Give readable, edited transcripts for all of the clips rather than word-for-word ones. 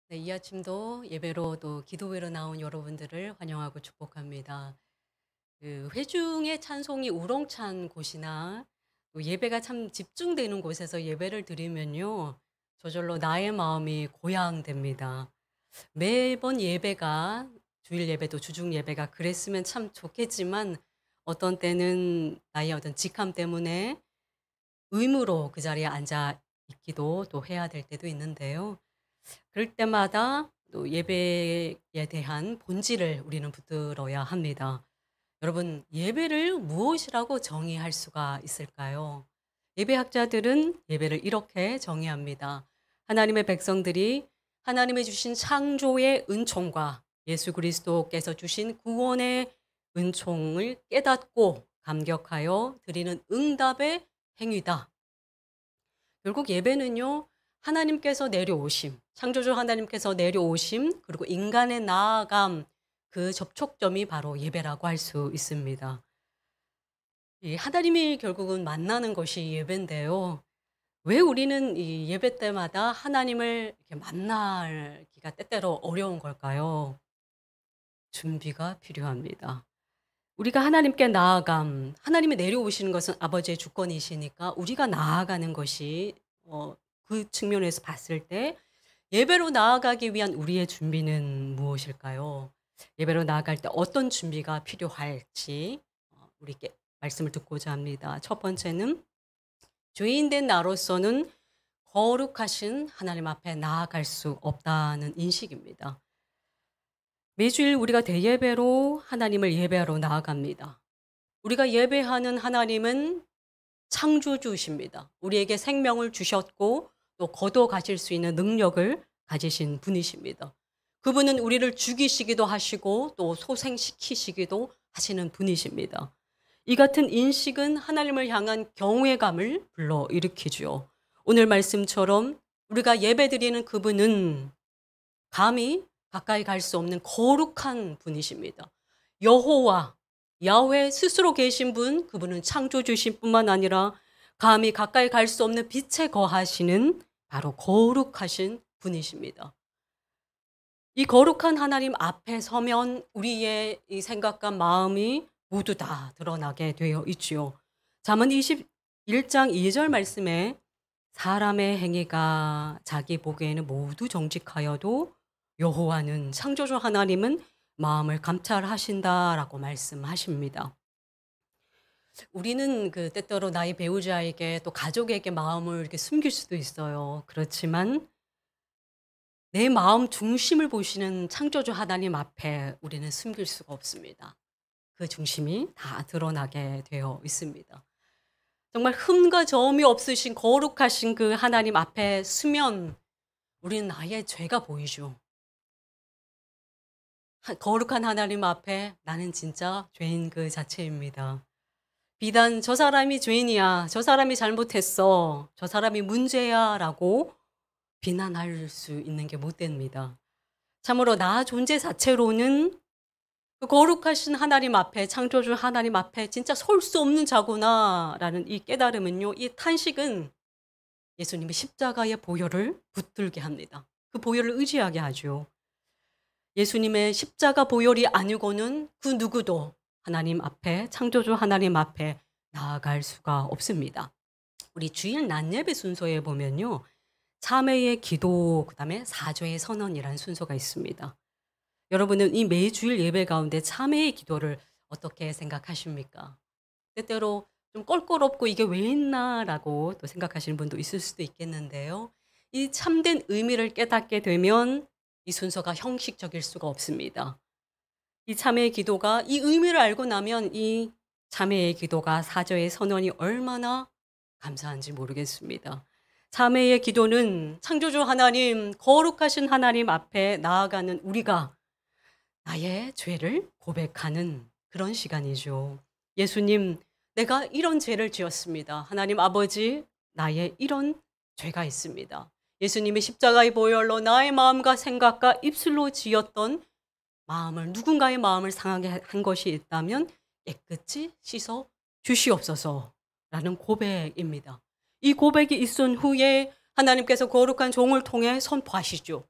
네, 이 아침도 예배로 또 기도회로 나온 여러분들을 환영하고 축복합니다. 회중의 찬송이 우렁찬 곳이나 또 예배가 참 집중되는 곳에서 예배를 드리면요, 저절로 나의 마음이 고향됩니다. 매번 예배가 주일 예배도 주중 예배가 그랬으면 참 좋겠지만 어떤 때는 나의 어떤 직함 때문에 의무로 그 자리에 앉아 있기도 또 해야 될 때도 있는데요. 그럴 때마다 또 예배에 대한 본질을 우리는 붙들어야 합니다. 여러분, 예배를 무엇이라고 정의할 수가 있을까요? 예배학자들은 예배를 이렇게 정의합니다. 하나님의 백성들이 하나님의 주신 창조의 은총과 예수 그리스도께서 주신 구원의 은총을 깨닫고 감격하여 드리는 응답의 행위다. 결국 예배는요, 하나님께서 내려오심, 창조주 하나님께서 내려오심, 그리고 인간의 나아감, 그 접촉점이 바로 예배라고 할 수 있습니다. 이 하나님이 결국은 만나는 것이 예배인데요. 왜 우리는 이 예배 때마다 하나님을 이렇게 만나기가 때때로 어려운 걸까요? 준비가 필요합니다. 우리가 하나님께 나아감, 하나님이 내려오시는 것은 아버지의 주권이시니까 우리가 나아가는 것이 그 측면에서 봤을 때 예배로 나아가기 위한 우리의 준비는 무엇일까요? 예배로 나아갈 때 어떤 준비가 필요할지 우리께 말씀을 듣고자 합니다. 첫 번째는 죄인된 나로서는 거룩하신 하나님 앞에 나아갈 수 없다는 인식입니다. 매주일 우리가 대예배로 하나님을 예배하러 나아갑니다. 우리가 예배하는 하나님은 창조주십니다. 우리에게 생명을 주셨고 또 거둬 가실 수 있는 능력을 가지신 분이십니다. 그분은 우리를 죽이시기도 하시고 또 소생시키시기도 하시는 분이십니다. 이 같은 인식은 하나님을 향한 경외감을 불러일으키죠. 오늘 말씀처럼 우리가 예배드리는 그분은 감히 가까이 갈 수 없는 거룩한 분이십니다. 여호와, 야훼 스스로 계신 분, 그분은 창조주신 뿐만 아니라 감히 가까이 갈 수 없는 빛에 거하시는 바로 거룩하신 분이십니다. 이 거룩한 하나님 앞에 서면 우리의 이 생각과 마음이 모두 다 드러나게 되어 있지요. 잠언 21장 2절 말씀에 사람의 행위가 자기 보기에는 모두 정직하여도 여호와는 창조주 하나님은 마음을 감찰하신다라고 말씀하십니다. 우리는 그 때때로 나의 배우자에게 또 가족에게 마음을 이렇게 숨길 수도 있어요. 그렇지만 내 마음 중심을 보시는 창조주 하나님 앞에 우리는 숨길 수가 없습니다. 그 중심이 다 드러나게 되어 있습니다. 정말 흠과 점이 없으신 거룩하신 그 하나님 앞에 서면 우리는 나의 죄가 보이죠. 거룩한 하나님 앞에 나는 진짜 죄인 그 자체입니다. 비단 '저 사람이 죄인이야. 저 사람이 잘못했어. 저 사람이 문제야.'라고 비난할 수 있는 게 못 됩니다. 참으로 나 존재 자체로는 그 거룩하신 하나님 앞에 창조주 하나님 앞에 '진짜 설 수 없는 자구나.'라는 이 깨달음은요, 이 탄식은 예수님의 십자가의 보혈을 붙들게 합니다. 그 보혈을 의지하게 하죠. 예수님의 십자가 보혈이 아니고는 그 누구도 하나님 앞에 창조주 하나님 앞에 나아갈 수가 없습니다. 우리 주일 낮 예배 순서에 보면요, 참회의 기도 그다음에 사죄의 선언이라는 순서가 있습니다. 여러분은 이 매주일 예배 가운데 참회의 기도를 어떻게 생각하십니까? 때때로 좀 껄끄럽고 '이게 왜 있나.'라고 또 생각하시는 분도 있을 수도 있겠는데요. 이 참된 의미를 깨닫게 되면 이 순서가 형식적일 수가 없습니다. 이 참회의 기도가 이 의미를 알고 나면 이 참회의 기도가 사죄의 선언이 얼마나 감사한지 모르겠습니다. 참회의 기도는 창조주 하나님, 거룩하신 하나님 앞에 나아가는 우리가 나의 죄를 고백하는 그런 시간이죠. 예수님, 내가 이런 죄를 지었습니다. 하나님 아버지, 나의 이런 죄가 있습니다. 예수님이 십자가의 보혈로 나의 마음과 생각과 입술로 지었던 마음을, 누군가의 마음을 상하게 한 것이 있다면 깨끗이 씻어 주시옵소서라는 고백입니다. 이 고백이 있은 후에 하나님께서 거룩한 종을 통해 선포하시죠.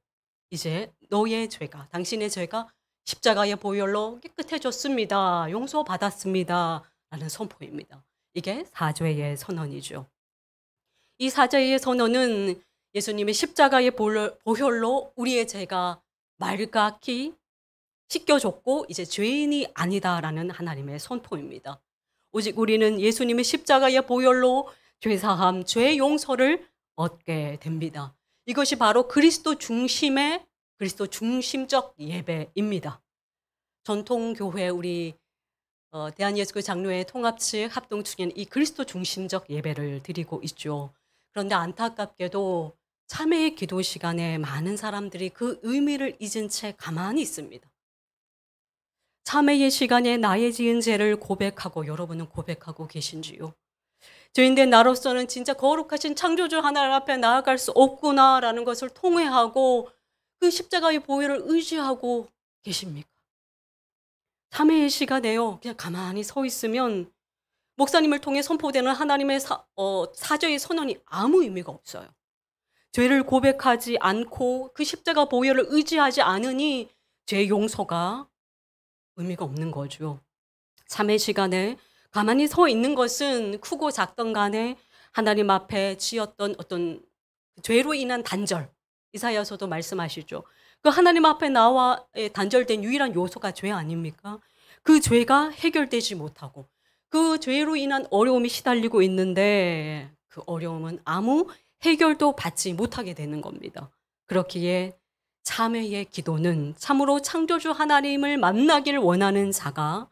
이제 너의 죄가, 당신의 죄가 십자가의 보혈로 깨끗해졌습니다. 용서받았습니다. 라는 선포입니다. 이게 사죄의 선언이죠. 이 사죄의 선언은 예수님의 십자가의 보혈로 우리의 죄가 말갛게 씻겨졌고 이제 죄인이 아니다라는 하나님의 선포입니다. 오직 우리는 예수님의 십자가의 보혈로 죄사함, 죄 용서를 얻게 됩니다. 이것이 바로 그리스도 중심적 예배입니다. 전통교회 우리 대한예수교 장로회 통합 측 합동 측에는 이 그리스도 중심적 예배를 드리고 있죠. 그런데 안타깝게도 참회의 기도 시간에 많은 사람들이 그 의미를 잊은 채 가만히 있습니다. 참회의 시간에 나의 지은 죄를 고백하고 여러분은 고백하고 계신지요? 죄인된 나로서는 진짜 거룩하신 창조주 하나님 앞에 나아갈 수 없구나라는 것을 통회하고 그 십자가의 보혈을 의지하고 계십니까? 참회의 시간에요. 그냥 가만히 서 있으면 목사님을 통해 선포되는 하나님의 사죄의 선언이 아무 의미가 없어요. 죄를 고백하지 않고 그 십자가 보혈을 의지하지 않으니 죄 용서가 의미가 없는 거죠. 참회 시간에 가만히 서 있는 것은 크고 작던 간에 하나님 앞에 지었던 어떤 죄로 인한 단절, 이사야서도 말씀하시죠. 그 하나님 앞에 나와 단절된 유일한 요소가 죄 아닙니까? 그 죄가 해결되지 못하고 그 죄로 인한 어려움이 시달리고 있는데 그 어려움은 아무 해결도 받지 못하게 되는 겁니다. 그렇기에 참회의 기도는 참으로 창조주 하나님을 만나기를 원하는 자가,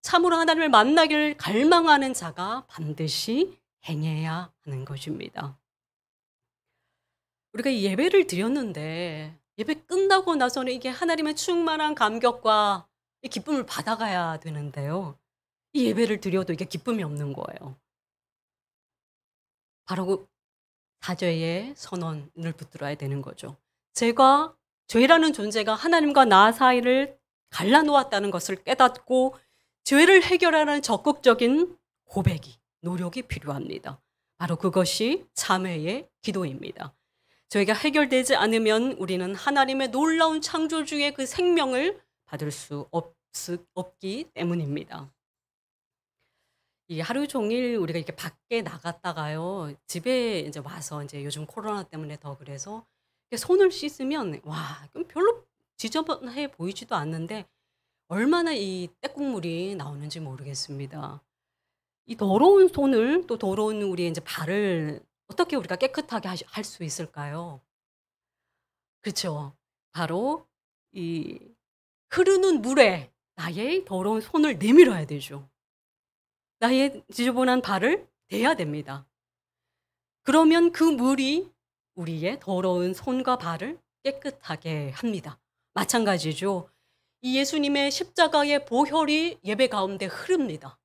참으로 하나님을 만나기를 갈망하는 자가 반드시 행해야 하는 것입니다. 우리가 예배를 드렸는데 예배 끝나고 나서는 이게 하나님의 충만한 감격과 이 기쁨을 받아가야 되는데요. 이 예배를 드려도 이게 기쁨이 없는 거예요. 바로 그 사죄의 선언을 붙들어야 되는 거죠. 죄라는 존재가 하나님과 나 사이를 갈라놓았다는 것을 깨닫고 죄를 해결하는 적극적인 고백이, 노력이 필요합니다. 바로 그것이 참회의 기도입니다. 죄가 해결되지 않으면 우리는 하나님의 놀라운 창조주의 그 생명을 받을 수 없기 때문입니다. 이 하루 종일 우리가 이렇게 밖에 나갔다가요, 집에 이제 와서 이제 요즘 코로나 때문에 더 그래서 손을 씻으면 와, 별로 지저분해 보이지도 않는데 얼마나 이 때국물이 나오는지 모르겠습니다. 이 더러운 손을 또 더러운 우리의 이제 발을 어떻게 우리가 깨끗하게 할 수 있을까요? 그렇죠. 바로 이 흐르는 물에 나의 더러운 손을 내밀어야 되죠. 나의 지저분한 발을 대야 됩니다. 그러면 그 물이 우리의 더러운 손과 발을 깨끗하게 합니다. 마찬가지죠. 이 예수님의 십자가의 보혈이 예배 가운데 흐릅니다.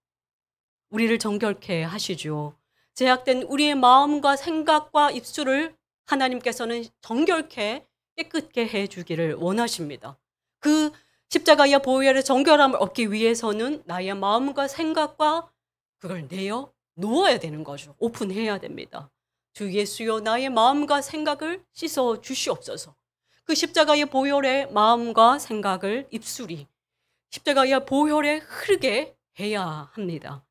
우리를 정결케 하시죠. 제약된 우리의 마음과 생각과 입술을 하나님께서는 정결케 깨끗게 해주기를 원하십니다. 그 십자가의 보혈의 정결함을 얻기 위해서는 나의 마음과 생각과 그걸 내어 놓아야 되는 거죠. 오픈해야 됩니다. 주 예수여 나의 마음과 생각을 씻어 주시옵소서. 그 십자가의 보혈의 마음과 생각을 입술이 십자가의 보혈에 흐르게 해야 합니다.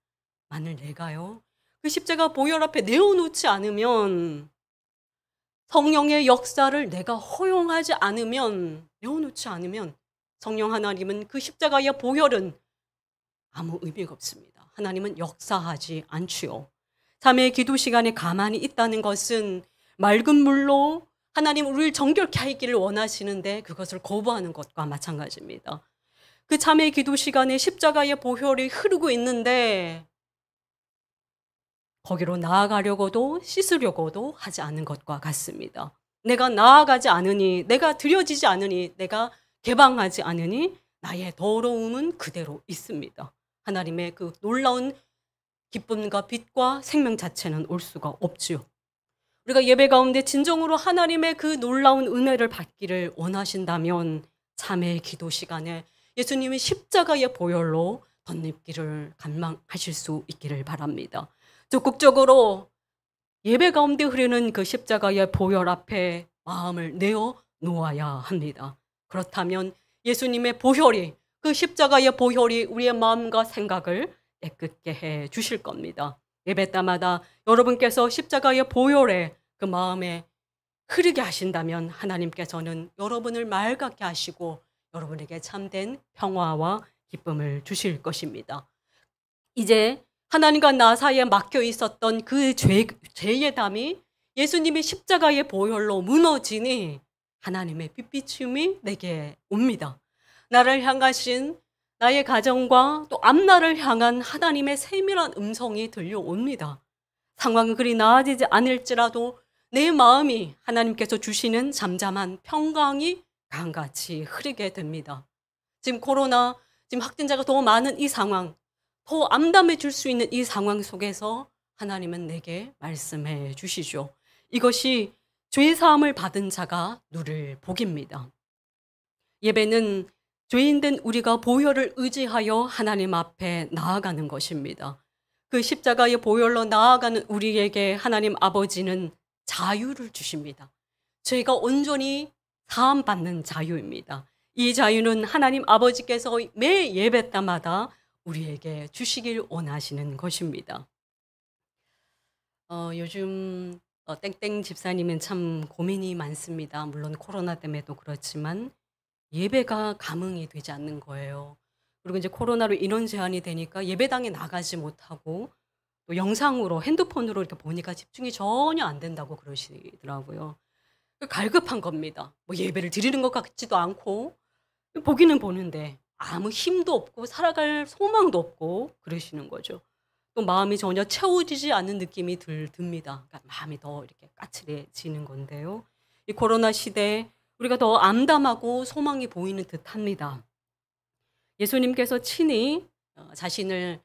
만일 내가요, 그 십자가 보혈 앞에 내어놓지 않으면, 성령의 역사를 내가 허용하지 않으면, 내어놓지 않으면 성령 하나님은 그 십자가의 보혈은 아무 의미가 없습니다. 하나님은 역사하지 않지요. 참회의 기도 시간에 가만히 있다는 것은 맑은 물로 하나님 우리를 정결케 하기를 원하시는데 그것을 거부하는 것과 마찬가지입니다. 그 참회의 기도 시간에 십자가의 보혈이 흐르고 있는데 거기로 나아가려고도 씻으려고도 하지 않는 것과 같습니다. 내가 나아가지 않으니, 내가 드려지지 않으니, 내가 개방하지 않으니 나의 더러움은 그대로 있습니다. 하나님의 그 놀라운 기쁨과 빛과 생명 자체는 올 수가 없지요. 우리가 예배 가운데 진정으로 하나님의 그 놀라운 은혜를 받기를 원하신다면 참회의 기도 시간에 예수님의 십자가의 보혈로 덧입기를 갈망하실 수 있기를 바랍니다. 적극적으로 예배 가운데 흐르는 그 십자가의 보혈 앞에 마음을 내어 놓아야 합니다. 그렇다면 예수님의 보혈이, 그 십자가의 보혈이 우리의 마음과 생각을 깨끗게 해 주실 겁니다. 예배 때마다 여러분께서 십자가의 보혈에 그 마음에 흐르게 하신다면 하나님께서는 여러분을 맑게 하시고 여러분에게 참된 평화와 기쁨을 주실 것입니다. 이제 하나님과 나 사이에 막혀 있었던 그 죄의 담이 예수님이 십자가의 보혈로 무너지니 하나님의 빛비춤이 내게 옵니다. 나를 향하신 나의 가정과 또 앞날을 향한 하나님의 세밀한 음성이 들려옵니다. 상황은 그리 나아지지 않을지라도 내 마음이 하나님께서 주시는 잠잠한 평강이 강같이 흐르게 됩니다. 지금 코로나, 지금 확진자가 더 많은 이 상황, 더 암담해질 수 있는 이 상황 속에서 하나님은 내게 말씀해 주시죠. 이것이 죄사함을 받은 자가 누릴 복입니다. 예배는 죄인된 우리가 보혈을 의지하여 하나님 앞에 나아가는 것입니다. 그 십자가의 보혈로 나아가는 우리에게 하나님 아버지는 자유를 주십니다. 죄가 온전히 사함받는 자유입니다. 이 자유는 하나님 아버지께서 매 예배 때마다 우리에게 주시길 원하시는 것입니다. 요즘 땡땡 집사님은 참 고민이 많습니다. 물론 코로나 때문에도 그렇지만 예배가 감흥이 되지 않는 거예요. 그리고 이제 코로나로 인원 제한이 되니까 예배당에 나가지 못하고 또 영상으로 핸드폰으로 이렇게 보니까 집중이 전혀 안 된다고 그러시더라고요. 갈급한 겁니다. 뭐 예배를 드리는 것 같지도 않고 보기는 보는데 아무 힘도 없고 살아갈 소망도 없고 그러시는 거죠. 또 마음이 전혀 채워지지 않는 느낌이 듭니다. 그러니까 마음이 더 이렇게 까칠해지는 건데요. 이 코로나 시대에 우리가 더 암담하고 소망이 보이는 듯합니다. 예수님께서 친히 자신을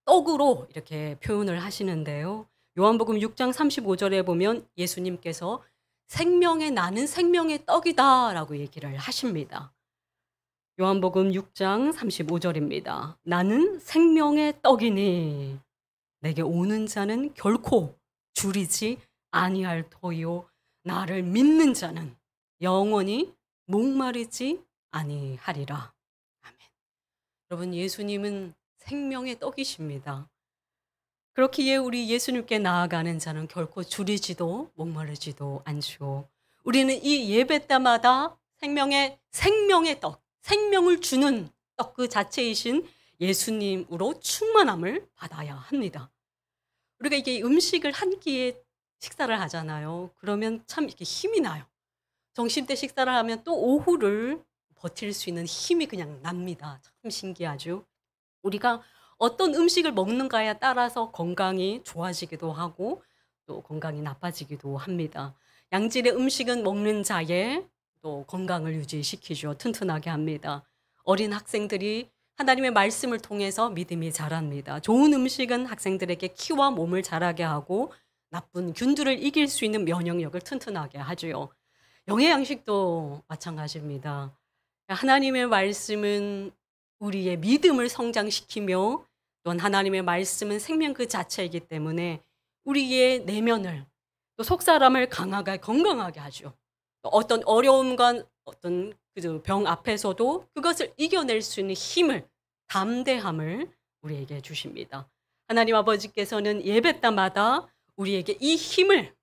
떡으로 이렇게 표현을 하시는데요. 요한복음 6장 35절에 보면 예수님께서 생명의 나는 생명의 떡이다라고 얘기를 하십니다. 요한복음 6장 35절입니다. 나는 생명의 떡이니 내게 오는 자는 결코 줄이지 아니할 터요 나를 믿는 자는 영원히 목마르지 아니하리라. 아멘. 여러분, 예수님은 생명의 떡이십니다. 그렇기에 우리 예수님께 나아가는 자는 결코 줄이지도 목마르지도 않죠. 우리는 이 예배 때마다 생명의 떡, 생명을 주는 떡 그 자체이신 예수님으로 충만함을 받아야 합니다. 우리가 이게 음식을 한 끼에 식사를 하잖아요. 그러면 참 이렇게 힘이 나요. 점심 때 식사를 하면 또 오후를 버틸 수 있는 힘이 그냥 납니다. 참 신기하죠. 우리가 어떤 음식을 먹는가에 따라서 건강이 좋아지기도 하고 또 건강이 나빠지기도 합니다. 양질의 음식은 먹는 자의 또 건강을 유지시키죠. 튼튼하게 합니다. 어린 학생들이 하나님의 말씀을 통해서 믿음이 자랍니다. 좋은 음식은 학생들에게 키와 몸을 자라게 하고 나쁜 균들을 이길 수 있는 면역력을 튼튼하게 하죠. 영의 양식도 마찬가지입니다. 하나님의 말씀은 우리의 믿음을 성장시키며 또한 하나님의 말씀은 생명 그 자체이기 때문에 우리의 내면을 또 속사람을 강하게 건강하게 하죠. 어떤 어려움과 어떤 병 앞에서도 그것을 이겨낼 수 있는 힘을, 담대함을 우리에게 주십니다. 하나님 아버지께서는 예배 때마다 우리에게 이 힘을,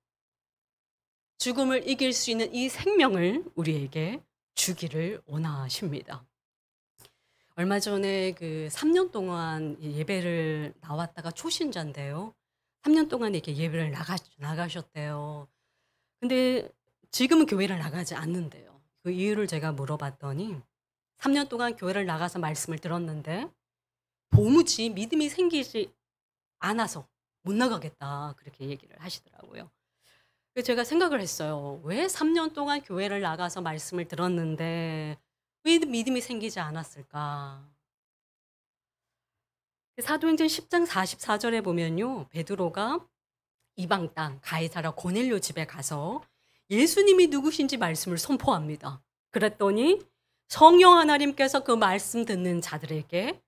죽음을 이길 수 있는 이 생명을 우리에게 주기를 원하십니다. 얼마 전에 3년 동안 예배를 나왔다가 초신자인데요. 3년 동안 이렇게 예배를 나가셨대요. 근데 지금은 교회를 나가지 않는데요. 그 이유를 제가 물어봤더니 3년 동안 교회를 나가서 말씀을 들었는데 도무지 믿음이 생기지 않아서 못 나가겠다 그렇게 얘기를 하시더라고요. 그래서 제가 생각을 했어요. 왜 3년 동안 교회를 나가서 말씀을 들었는데 왜 믿음이 생기지 않았을까? 사도행전 10장 44절에 보면요. 베드로가 이방 땅 가이사랴 고넬료 집에 가서 예수님이 누구신지 말씀을 선포합니다. 그랬더니 성령 하나님께서 그 말씀 듣는 자들에게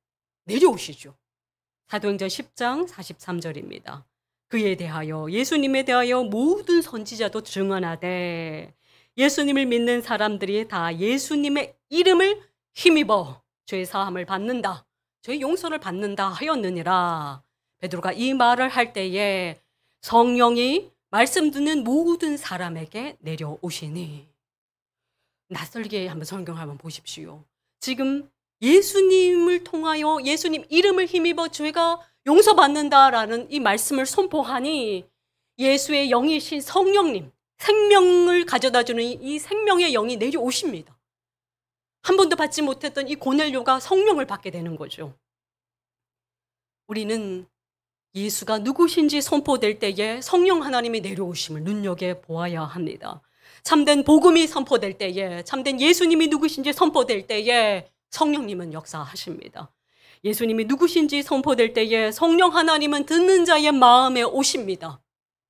내려오시죠. 사도행전 10장 43절입니다. 그에 대하여 예수님에 대하여 모든 선지자도 증언하되 예수님을 믿는 사람들이 다 예수님의 이름을 힘입어 죄 사함을 받는다, 죄 용서를 받는다 하였느니라. 베드로가 이 말을 할 때에 성령이 말씀 듣는 모든 사람에게 내려오시니. 낯설게 한번 성경을 한번 보십시오. 지금 예수님을 통하여 예수님 이름을 힘입어 죄가 용서받는다라는 이 말씀을 선포하니 예수의 영이신 성령님, 생명을 가져다주는 이 생명의 영이 내려오십니다. 한 번도 받지 못했던 이 고넬료가 성령을 받게 되는 거죠. 우리는 예수가 누구신지 선포될 때에 성령 하나님이 내려오심을 눈여겨보아야 합니다. 참된 복음이 선포될 때에, 참된 예수님이 누구신지 선포될 때에 성령님은 역사하십니다. 예수님이 누구신지 선포될 때에 성령 하나님은 듣는 자의 마음에 오십니다.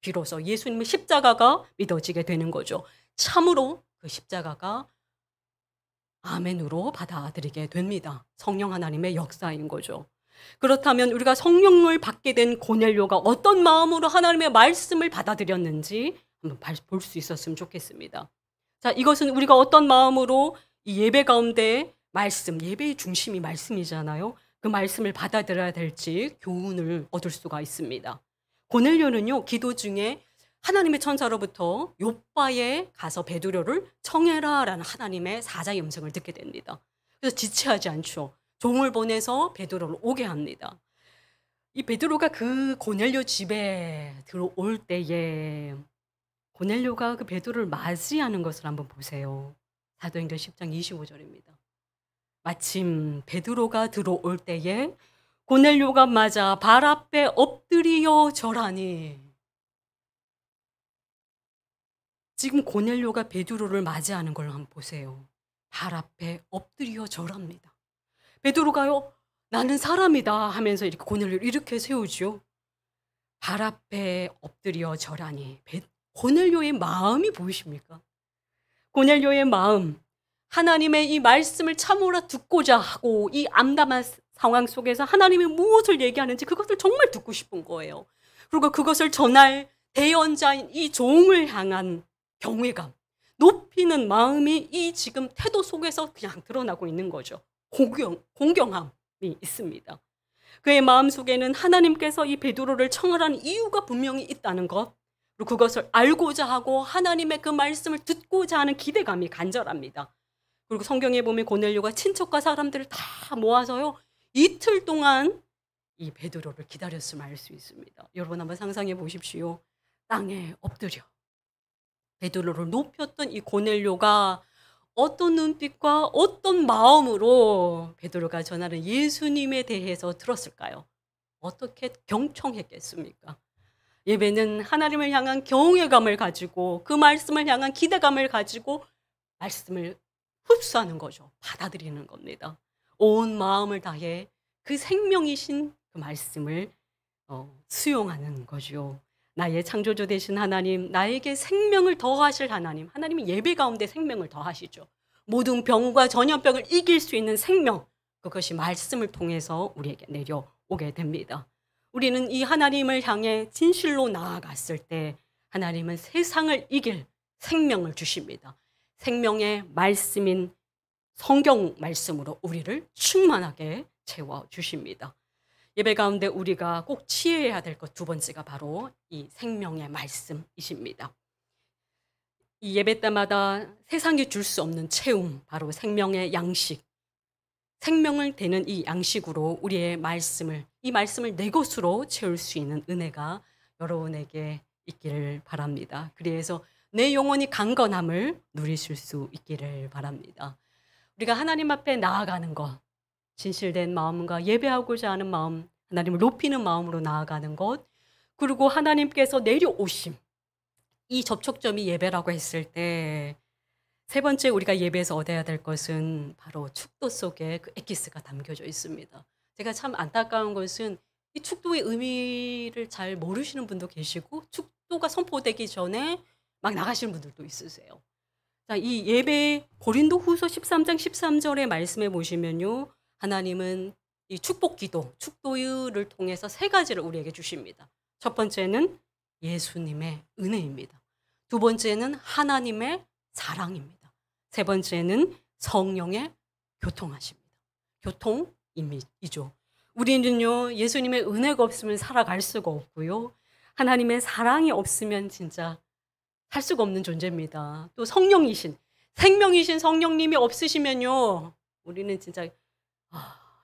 비로소 예수님의 십자가가 믿어지게 되는 거죠. 참으로 그 십자가가 아멘으로 받아들이게 됩니다. 성령 하나님의 역사인 거죠. 그렇다면 우리가 성령을 받게 된 고넬료가 어떤 마음으로 하나님의 말씀을 받아들였는지 한번 볼 수 있었으면 좋겠습니다. 자, 이것은 우리가 어떤 마음으로 이 예배 가운데 말씀, 예배의 중심이 말씀이잖아요. 그 말씀을 받아들여야 될지 교훈을 얻을 수가 있습니다. 고넬료는요, 기도 중에 하나님의 천사로부터 욥바에 가서 베드로를 청해라라는 하나님의 사자의 음성을 듣게 됩니다. 그래서 지체하지 않죠. 종을 보내서 베드로를 오게 합니다. 이 베드로가 그 고넬료 집에 들어올 때에 고넬료가 그 베드로를 맞이하는 것을 한번 보세요. 사도행전 10장 25절입니다. 마침 베드로가 들어올 때에 고넬료가 맞아 발 앞에 엎드리어 절하니. 지금 고넬료가 베드로를 맞이하는 걸 한번 보세요. 발 앞에 엎드리어 절합니다. 베드로가요, 나는 사람이다 하면서 이렇게 고넬료를 이렇게 세우죠. 발 앞에 엎드려 절하니. 고넬료의 마음이 보이십니까? 고넬료의 마음, 하나님의 이 말씀을 참으로 듣고자 하고 이 암담한 상황 속에서 하나님이 무엇을 얘기하는지 그것을 정말 듣고 싶은 거예요. 그리고 그것을 전할 대언자인 이 종을 향한 경외감, 높이는 마음이 이 지금 태도 속에서 그냥 드러나고 있는 거죠. 공경함이 있습니다. 그의 마음속에는 하나님께서 이 베드로를 청하라는 이유가 분명히 있다는 것, 그리고 그것을 알고자 하고 하나님의 그 말씀을 듣고자 하는 기대감이 간절합니다. 그리고 성경에 보면 고넬료가 친척과 사람들을 다 모아서요, 이틀 동안 이 베드로를 기다렸음을 알 수 있습니다. 여러분 한번 상상해 보십시오. 땅에 엎드려 베드로를 높였던 이 고넬료가 어떤 눈빛과 어떤 마음으로 베드로가 전하는 예수님에 대해서 들었을까요? 어떻게 경청했겠습니까? 예배는 하나님을 향한 경외감을 가지고 그 말씀을 향한 기대감을 가지고 말씀을 흡수하는 거죠. 받아들이는 겁니다. 온 마음을 다해 그 생명이신 그 말씀을 수용하는 거죠. 나의 창조주 되신 하나님, 나에게 생명을 더하실 하나님, 하나님이 예배 가운데 생명을 더하시죠. 모든 병과 전염병을 이길 수 있는 생명, 그것이 말씀을 통해서 우리에게 내려오게 됩니다. 우리는 이 하나님을 향해 진실로 나아갔을 때 하나님은 세상을 이길 생명을 주십니다. 생명의 말씀인 성경 말씀으로 우리를 충만하게 채워주십니다. 예배 가운데 우리가 꼭 취해야 될 것 두 번째가 바로 이 생명의 말씀이십니다. 이 예배 때마다 세상이 줄 수 없는 채움, 바로 생명의 양식, 생명을 되는 이 양식으로 우리의 이 말씀을 내 것으로 채울 수 있는 은혜가 여러분에게 있기를 바랍니다. 그래서 내 영혼이 강건함을 누리실 수 있기를 바랍니다. 우리가 하나님 앞에 나아가는 것, 진실된 마음과 예배하고자 하는 마음, 하나님을 높이는 마음으로 나아가는 것, 그리고 하나님께서 내려오심, 이 접촉점이 예배라고 했을 때 세 번째 우리가 예배에서 얻어야 될 것은 바로 축도 속에 그 엑기스가 담겨져 있습니다. 제가 참 안타까운 것은 이 축도의 의미를 잘 모르시는 분도 계시고 축도가 선포되기 전에 막 나가시는 분들도 있으세요. 자, 이 예배 고린도후서 13장 13절의 말씀에 보시면요, 하나님은 이 축복 기도, 축도를 통해서 세 가지를 우리에게 주십니다. 첫 번째는 예수님의 은혜입니다. 두 번째는 하나님의 사랑입니다. 세 번째는 성령의 교통하십니다. 교통이죠. 우리는요, 예수님의 은혜가 없으면 살아갈 수가 없고요. 하나님의 사랑이 없으면 진짜 살 수가 없는 존재입니다. 또 성령이신, 생명이신 성령님이 없으시면요, 우리는 진짜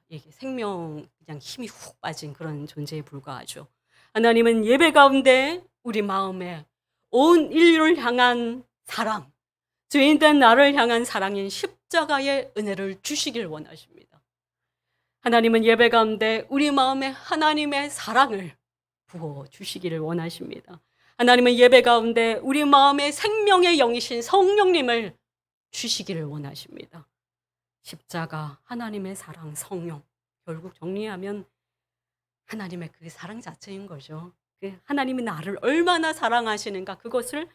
이게 생명 그냥 힘이 훅 빠진 그런 존재에 불과하죠. 하나님은 예배 가운데 우리 마음에 온 인류를 향한 사랑, 죄인된 나를 향한 사랑인 십자가의 은혜를 주시길 원하십니다. 하나님은 예배 가운데 우리 마음에 하나님의 사랑을 부어 주시기를 원하십니다. 하나님은 예배 가운데 우리 마음에 생명의 영이신 성령님을 주시기를 원하십니다. 십자가, 하나님의 사랑, 성령, 결국 정리하면 하나님의 그 사랑 자체인 거죠. 하나님이 나를 얼마나 사랑하시는가, 그것을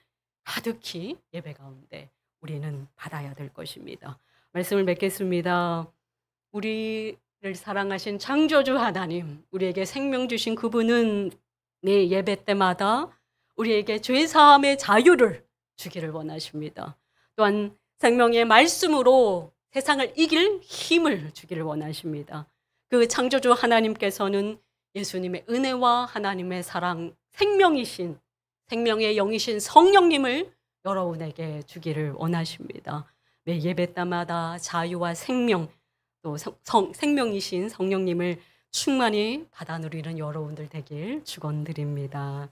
가득히 예배 가운데 우리는 받아야 될 것입니다. 말씀을 맺겠습니다. 우리를 사랑하신 창조주 하나님, 우리에게 생명 주신 그분은 매 예배 때마다 우리에게 죄사함의 자유를 주기를 원하십니다. 또한 생명의 말씀으로 세상을 이길 힘을 주기를 원하십니다. 그 창조주 하나님께서는 예수님의 은혜와 하나님의 사랑, 생명이신, 생명의 영이신 성령님을 여러분에게 주기를 원하십니다. 매 예배 때마다 자유와 생명, 또 생명이신 성령님을 충만히 받아 누리는 여러분들 되길 축원드립니다.